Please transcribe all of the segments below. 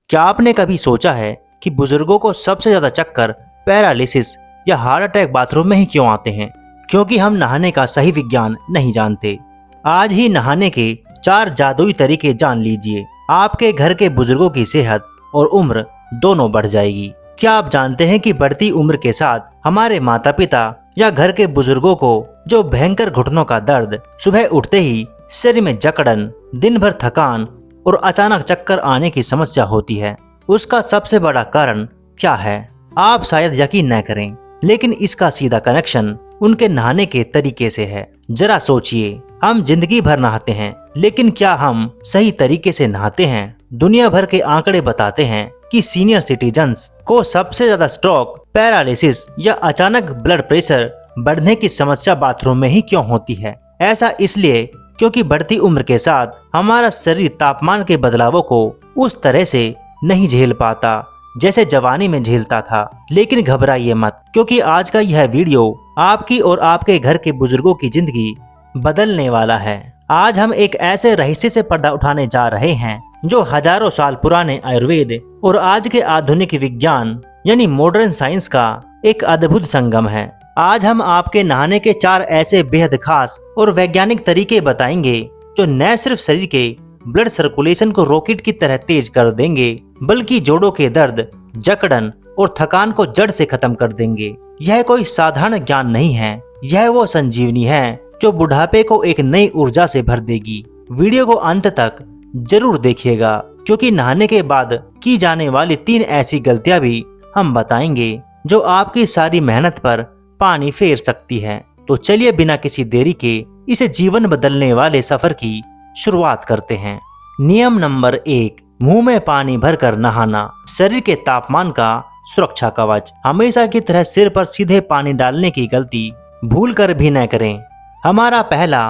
क्या आपने कभी सोचा है कि बुजुर्गों को सबसे ज्यादा चक्कर, पैरालिसिस या हार्ट अटैक बाथरूम में ही क्यों आते हैं? क्योंकि हम नहाने का सही विज्ञान नहीं जानते। आज ही नहाने के 4 जादुई तरीके जान लीजिए। आपके घर के बुजुर्गों की सेहत और उम्र दोनों बढ़ जाएगी। क्या आप जानते हैं कि बढ़ती उम्र के साथ हमारे माता पिता या घर के बुजुर्गों को जो भयंकर घुटनों का दर्द, सुबह उठते ही शरीर में जकड़न, दिन भर थकान और अचानक चक्कर आने की समस्या होती है, उसका सबसे बड़ा कारण क्या है? आप शायद यकीन न करें, लेकिन इसका सीधा कनेक्शन उनके नहाने के तरीके से है। जरा सोचिए, हम जिंदगी भर नहाते हैं, लेकिन क्या हम सही तरीके से नहाते हैं? दुनिया भर के आंकड़े बताते हैं कि सीनियर सिटीजन्स को सबसे ज्यादा स्ट्रोक, पैरालिसिस या अचानक ब्लड प्रेशर बढ़ने की समस्या बाथरूम में ही क्यों होती है? ऐसा इसलिए क्योंकि बढ़ती उम्र के साथ हमारा शरीर तापमान के बदलावों को उस तरह से नहीं झेल पाता जैसे जवानी में झेलता था। लेकिन घबराइए मत, क्योंकि आज का यह वीडियो आपकी और आपके घर के बुजुर्गों की जिंदगी बदलने वाला है। आज हम एक ऐसे रहस्य से पर्दा उठाने जा रहे हैं जो हजारों साल पुराने आयुर्वेद और आज के आधुनिक विज्ञान यानी मॉडर्न साइंस का एक अद्भुत संगम है। आज हम आपके नहाने के 4 ऐसे बेहद खास और वैज्ञानिक तरीके बताएंगे जो न सिर्फ शरीर के ब्लड सर्कुलेशन को रॉकेट की तरह तेज कर देंगे, बल्कि जोड़ों के दर्द, जकड़न और थकान को जड़ से खत्म कर देंगे। यह कोई साधारण ज्ञान नहीं है, यह वो संजीवनी है जो बुढ़ापे को एक नई ऊर्जा से भर देगी। वीडियो को अंत तक जरूर देखिएगा, क्योंकि नहाने के बाद की जाने वाली 3 ऐसी गलतियां भी हम बताएंगे जो आपकी सारी मेहनत पर पानी फेर सकती है। तो चलिए बिना किसी देरी के इस जीवन बदलने वाले सफर की शुरुआत करते हैं। नियम नंबर 1, मुंह में पानी भरकर नहाना। शरीर के तापमान का सुरक्षा कवच। हमेशा की तरह सिर पर सीधे पानी डालने की गलती भूल कर भी न करें। हमारा पहला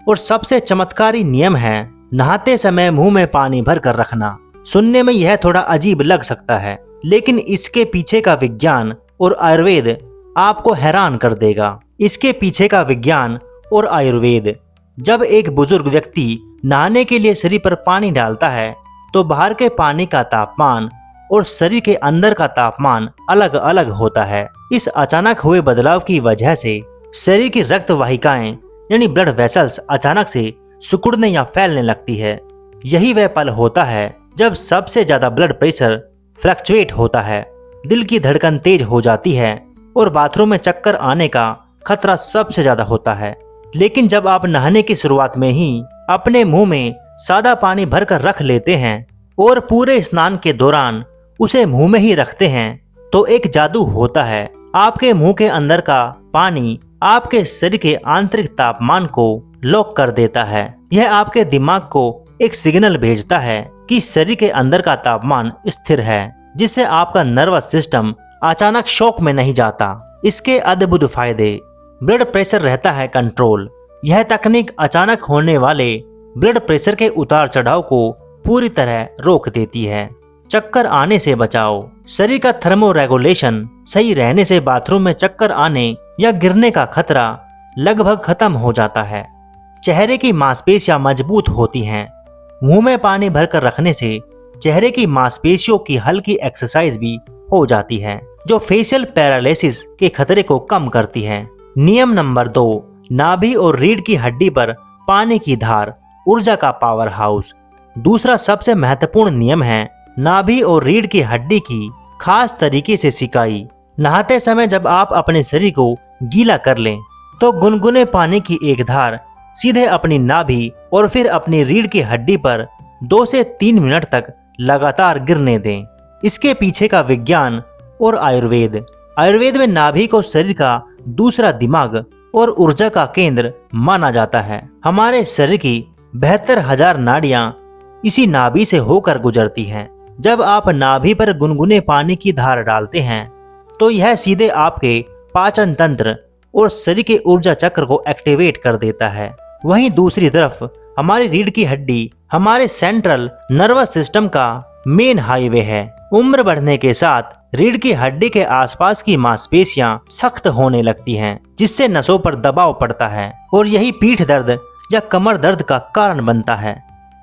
और सबसे चमत्कारी नियम है नहाते समय मुंह में पानी भरकर रखना। सुनने में यह थोड़ा अजीब लग सकता है, लेकिन इसके पीछे का विज्ञान और आयुर्वेद आपको हैरान कर देगा। इसके पीछे का विज्ञान और आयुर्वेद, जब एक बुजुर्ग व्यक्ति नहाने के लिए शरीर पर पानी डालता है तो बाहर के पानी का तापमान और शरीर के अंदर का तापमान अलग अलग होता है। इस अचानक हुए बदलाव की वजह से शरीर की रक्त वाहिकाएं यानी ब्लड वेसल्स अचानक से सिकुड़ने या फैलने लगती है। यही वह पल होता है जब सबसे ज्यादा ब्लड प्रेशर फ्लक्चुएट होता है, दिल की धड़कन तेज हो जाती है और बाथरूम में चक्कर आने का खतरा सबसे ज्यादा होता है। लेकिन जब आप नहाने की शुरुआत में ही अपने मुंह में सादा पानी भरकर रख लेते हैं और पूरे स्नान के दौरान उसे मुंह में ही रखते हैं, तो एक जादू होता है। आपके मुंह के अंदर का पानी आपके शरीर के आंतरिक तापमान को लॉक कर देता है। यह आपके दिमाग को एक सिग्नल भेजता है कि शरीर के अंदर का तापमान स्थिर है, जिससे आपका नर्वस सिस्टम अचानक शॉक में नहीं जाता। इसके अद्भुत फायदे: ब्लड प्रेशर रहता है कंट्रोल। यह तकनीक अचानक होने वाले ब्लड प्रेशर के उतार चढ़ाव को पूरी तरह रोक देती है। चक्कर आने से बचाओ। शरीर का थर्मो रेगुलेशन सही रहने से बाथरूम में चक्कर आने या गिरने का खतरा लगभग खत्म हो जाता है। चेहरे की मांसपेशियां मजबूत होती हैं। मुंह में पानी भरकर रखने से चेहरे की मांसपेशियों की हल्की एक्सरसाइज भी हो जाती है, जो फेशियल पैरालिसिस के खतरे को कम करती है। नियम नंबर 2, नाभि और रीढ़ की हड्डी पर पानी की धार, ऊर्जा का पावर हाउस। दूसरा सबसे महत्वपूर्ण नियम है नाभि और रीढ़ की हड्डी की खास तरीके से सिकाई। नहाते समय जब आप अपने शरीर को गीला कर लें तो गुनगुने पानी की एक धार सीधे अपनी नाभि और फिर अपनी रीढ़ की हड्डी पर 2 से 3 मिनट तक लगातार गिरने दें। इसके पीछे का विज्ञान और आयुर्वेद में नाभि को शरीर का दूसरा दिमाग और ऊर्जा का केंद्र माना जाता है। हमारे शरीर की 72,000 नाड़ियां इसी नाभि से होकर गुजरती हैं। जब आप नाभि पर गुनगुने पानी की धार डालते हैं तो यह सीधे आपके पाचन तंत्र और शरीर के ऊर्जा चक्र को एक्टिवेट कर देता है। वहीं दूसरी तरफ हमारी रीढ़ की हड्डी हमारे सेंट्रल नर्वस सिस्टम का मेन हाईवे है। उम्र बढ़ने के साथ रीढ़ की हड्डी के आसपास की मांसपेशियां सख्त होने लगती हैं, जिससे नसों पर दबाव पड़ता है और यही पीठ दर्द या कमर दर्द का कारण बनता है।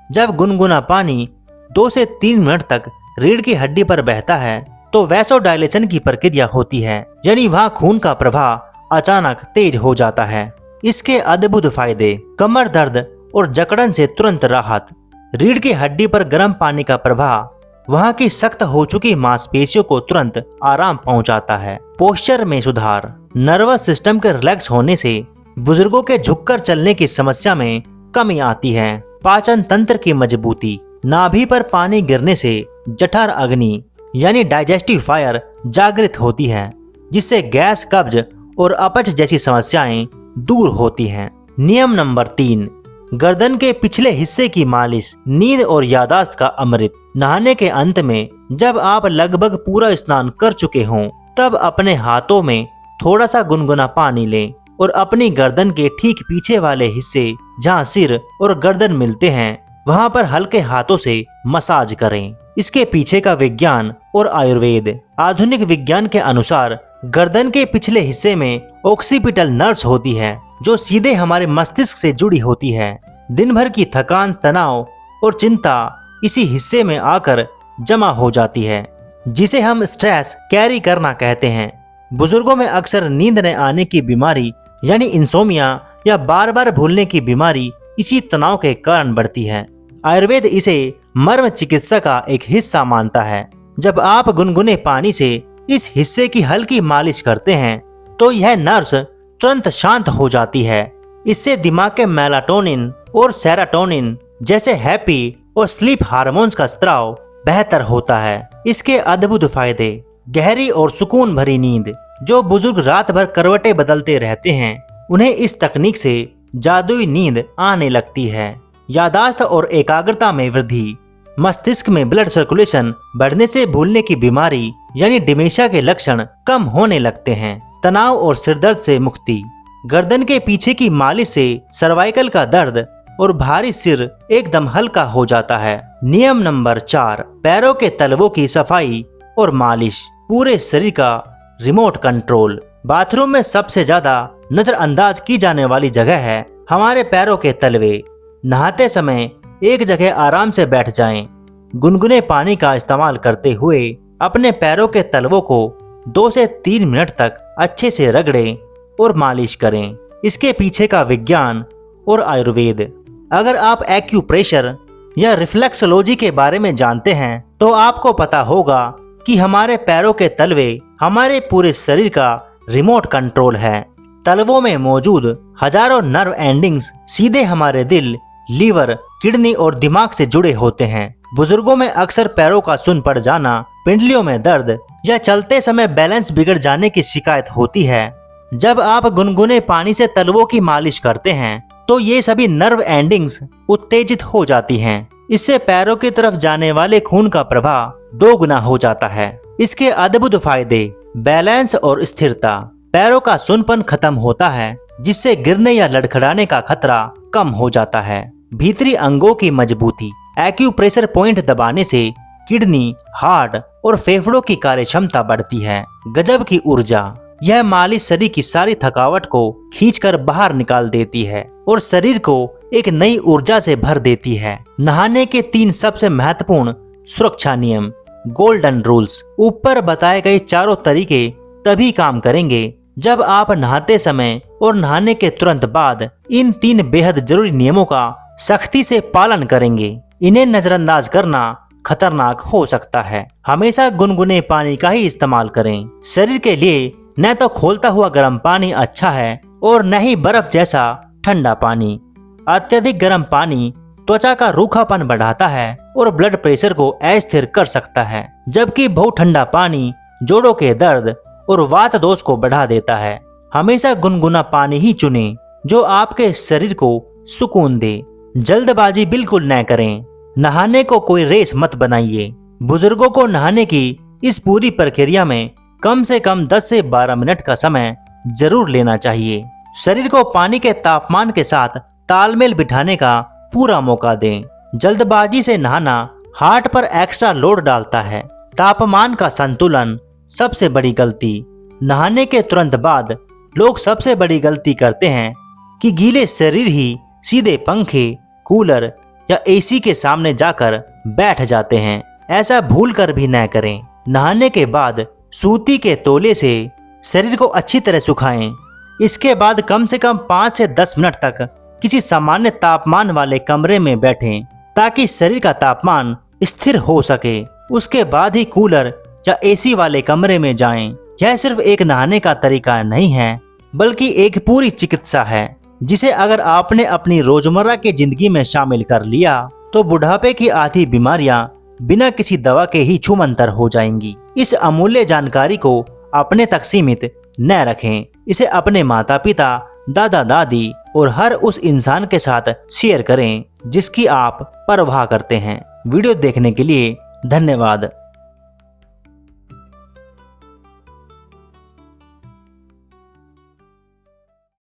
जब गुनगुना पानी 2 से 3 मिनट तक रीढ़ की हड्डी पर बहता है तो वैसोडाइलेशन की प्रक्रिया होती है, यानी वहाँ खून का प्रवाह अचानक तेज हो जाता है। इसके अद्भुत फायदे: कमर दर्द और जकड़न से तुरंत राहत, रीढ़ की हड्डी पर गर्म पानी का प्रवाह वहाँ की सख्त हो चुकी मांसपेशियों को तुरंत आराम पहुँचाता है। पोस्चर में सुधार, नर्वस सिस्टम के रिलैक्स होने से बुजुर्गों के झुककर चलने की समस्या में कमी आती है। पाचन तंत्र की मजबूती, नाभि पर पानी गिरने से जठर अग्नि यानी डाइजेस्टिव फायर जागृत होती है, जिससे गैस, कब्ज और अपच जैसी समस्याएं दूर होती हैं। नियम नंबर 3, गर्दन के पिछले हिस्से की मालिश, नींद और यादाश्त का अमृत। नहाने के अंत में जब आप लगभग पूरा स्नान कर चुके हों, तब अपने हाथों में थोड़ा सा गुनगुना पानी लें और अपनी गर्दन के ठीक पीछे वाले हिस्से जहां सिर और गर्दन मिलते हैं वहां पर हल्के हाथों से मसाज करें। इसके पीछे का विज्ञान और आयुर्वेद। आधुनिक विज्ञान के अनुसार गर्दन के पिछले हिस्से में ऑक्सीपिटल नर्व्स होती है जो सीधे हमारे मस्तिष्क से जुड़ी होती है। दिन भर की थकान, तनाव और चिंता इसी हिस्से में आकर जमा हो जाती है, जिसे हम स्ट्रेस कैरी करना कहते हैं। बुजुर्गों में अक्सर नींद न आने की बीमारी यानी इंसोमिया या बार बार भूलने की बीमारी इसी तनाव के कारण बढ़ती है। आयुर्वेद इसे मर्म चिकित्सा का एक हिस्सा मानता है। जब आप गुनगुने पानी से इस हिस्से की हल्की मालिश करते हैं तो यह नर्व्स तुरंत शांत हो जाती है। इससे दिमाग के मेलाटोनिन और सेरोटोनिन जैसे हैप्पी और स्लीप हार्मोन्स का स्त्राव बेहतर होता है। इसके अद्भुत फायदे: गहरी और सुकून भरी नींद। जो बुजुर्ग रात भर करवटें बदलते रहते हैं उन्हें इस तकनीक से जादुई नींद आने लगती है। यादाश्त और एकाग्रता में वृद्धि। मस्तिष्क में ब्लड सर्कुलेशन बढ़ने से भूलने की बीमारी यानी डिमेंशिया के लक्षण कम होने लगते हैं। तनाव और सिरदर्द से मुक्ति। गर्दन के पीछे की मालिश से सर्वाइकल का दर्द और भारी सिर एकदम हल्का हो जाता है। नियम नंबर 4, पैरों के तलवों की सफाई और मालिश। पूरे शरीर का रिमोट कंट्रोल। बाथरूम में सबसे ज्यादा नजरअंदाज की जाने वाली जगह है हमारे पैरों के तलवे। नहाते समय एक जगह आराम से बैठ जाएं। गुनगुने पानी का इस्तेमाल करते हुए अपने पैरों के तलवों को 2 से 3 मिनट तक अच्छे से रगड़ें और मालिश करें। इसके पीछे का विज्ञान और आयुर्वेद। अगर आप एक्यूप्रेशर या रिफ्लेक्सोलॉजी के बारे में जानते हैं तो आपको पता होगा कि हमारे पैरों के तलवे हमारे पूरे शरीर का रिमोट कंट्रोल है। तलवों में मौजूद हजारों नर्व एंडिंग्स सीधे हमारे दिल, लीवर, किडनी और दिमाग से जुड़े होते हैं। बुजुर्गों में अक्सर पैरों का सुन्न पड़ जाना, पिंडलियों में दर्द या चलते समय बैलेंस बिगड़ जाने की शिकायत होती है। जब आप गुनगुने पानी से तलवों की मालिश करते हैं तो ये सभी नर्व एंडिंग्स उत्तेजित हो जाती हैं। इससे पैरों की तरफ जाने वाले खून का प्रवाह 2 गुना हो जाता है। इसके अद्भुत फायदे: बैलेंस और स्थिरता। पैरों का सुन्नपन खत्म होता है जिससे गिरने या लड़खड़ाने का खतरा कम हो जाता है। भीतरी अंगों की मजबूती। एक्यूप्रेशर पॉइंट दबाने से किडनी, हार्ट और फेफड़ों की कार्यक्षमता बढ़ती है। गजब की ऊर्जा। यह मालिश शरीर की सारी थकावट को खींचकर बाहर निकाल देती है और शरीर को एक नई ऊर्जा से भर देती है। नहाने के 3 सबसे महत्वपूर्ण सुरक्षा नियम। Golden rules. ऊपर बताए गए चारों तरीके तभी काम करेंगे जब आप नहाते समय और नहाने के तुरंत बाद इन 3 बेहद जरूरी नियमों का सख्ती से पालन करेंगे। इन्हें नजरअंदाज करना खतरनाक हो सकता है। हमेशा गुनगुने पानी का ही इस्तेमाल करें। शरीर के लिए न तो खोलता हुआ गर्म पानी अच्छा है और न ही बर्फ जैसा ठंडा पानी। अत्यधिक गर्म पानी त्वचा का रूखापन बढ़ाता है और ब्लड प्रेशर को अस्थिर कर सकता है, जबकि बहुत ठंडा पानी जोड़ों के दर्द और वात दोष को बढ़ा देता है। हमेशा गुनगुना पानी ही चुनें जो आपके शरीर को सुकून दे। जल्दबाजी बिल्कुल न करें। नहाने को कोई रेस मत बनाइए। बुजुर्गों को नहाने की इस पूरी प्रक्रिया में कम से कम 10 से 12 मिनट का समय जरूर लेना चाहिए। शरीर को पानी के तापमान के साथ तालमेल बिठाने का पूरा मौका दें। जल्दबाजी से नहाना हार्ट पर एक्स्ट्रा लोड डालता है। तापमान का संतुलन सबसे बड़ी गलती। नहाने के तुरंत बाद लोग सबसे बड़ी गलती करते हैं कि गीले शरीर ही सीधे पंखे, कूलर या एसी के सामने जाकर बैठ जाते हैं। ऐसा भूल कर भी न करें। नहाने के बाद सूती के तौले से शरीर को अच्छी तरह सुखाएं। इसके बाद कम से कम 5 से 10 मिनट तक किसी सामान्य तापमान वाले कमरे में बैठें ताकि शरीर का तापमान स्थिर हो सके। उसके बाद ही कूलर या एसी वाले कमरे में जाएं। यह सिर्फ एक नहाने का तरीका नहीं है, बल्कि एक पूरी चिकित्सा है जिसे अगर आपने अपनी रोजमर्रा की जिंदगी में शामिल कर लिया तो बुढ़ापे की आधी बीमारियां बिना किसी दवा के ही छूमंतर हो जाएंगी। इस अमूल्य जानकारी को अपने तक सीमित न रखें। इसे अपने माता पिता, दादा दादी और हर उस इंसान के साथ शेयर करें जिसकी आप परवाह करते हैं। वीडियो देखने के लिए धन्यवाद।